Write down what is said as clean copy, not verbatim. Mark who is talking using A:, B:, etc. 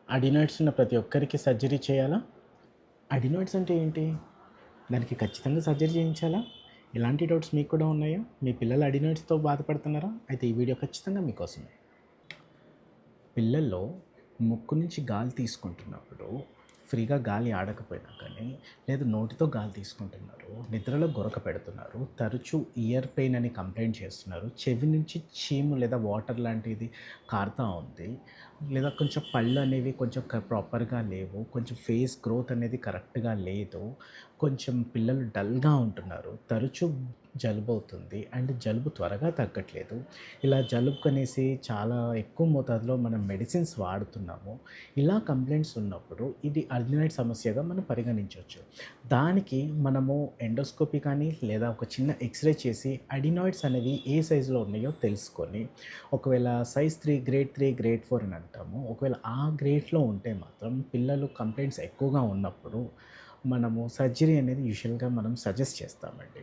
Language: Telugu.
A: అడినాయిడ్స్ ఉన్న ప్రతి ఒక్కరికి సర్జరీ చేయాలా? అడినాయిడ్స్ అంటే ఏంటి? దానికి ఖచ్చితంగా సర్జరీ చేయించాలా? ఇలాంటి డౌట్స్ మీకు కూడా ఉన్నాయా? మీ పిల్లలు అడినాయిడ్స్‌తో బాధపడుతున్నారా? అయితే ఈ వీడియో ఖచ్చితంగా మీకోసమే. పిల్లల్లో ముక్కు నుంచి గాలి తీసుకుంటున్నప్పుడు ఫ్రీగా గాలి ఆడకపోయినా కానీ, లేదు నోటితో గాలి తీసుకుంటున్నారు, నిద్రలో గురక పెడుతున్నారు, తరచూ ఇయర్ పెయిన్ అని కంప్లెయింట్ చేస్తున్నారు, చెవి నుంచి చీము లేదా వాటర్ లాంటిది కారుతా ఉంది, లేదా కొంచెం పళ్ళు అనేవి కొంచెం ప్రాపర్‌గా లేవు, కొంచెం ఫేస్ గ్రోత్ అనేది కరెక్ట్‌గా లేదు, కొంచెం పిల్లలు డల్‌గా ఉంటున్నారు, తరచూ జలుబవుతుంది అండ్ జలుబు త్వరగా తగ్గట్లేదు. ఇలా జలుబుకనేసి చాలా ఎక్కువ మోతాదులో మనం మెడిసిన్స్ వాడుతున్నాము. ఇలా కంప్లెయింట్స్ ఉన్నప్పుడు ఇది అడ్రినైడ్ సమస్యగా మనం పరిగణించొచ్చు. దానికి మనము ఎండోస్కోపీ కానీ లేదా ఒక చిన్న ఎక్స్‌రే చేసి అడినాయిడ్స్ అనేవి ఏ సైజులో ఉన్నాయో తెలుసుకొని, ఒకవేళ సైజ్ 3 గ్రేడ్ 3, గ్రేడ్ 4 అని అంటాము. ఒకవేళ ఆ గ్రేడ్‌లో ఉంటే మాత్రం పిల్లలు కంప్లెయింట్స్ ఎక్కువగా ఉన్నప్పుడు మనము సర్జరీ అనేది యూజువల్‌గా మనం సజెస్ట్ చేస్తామండి.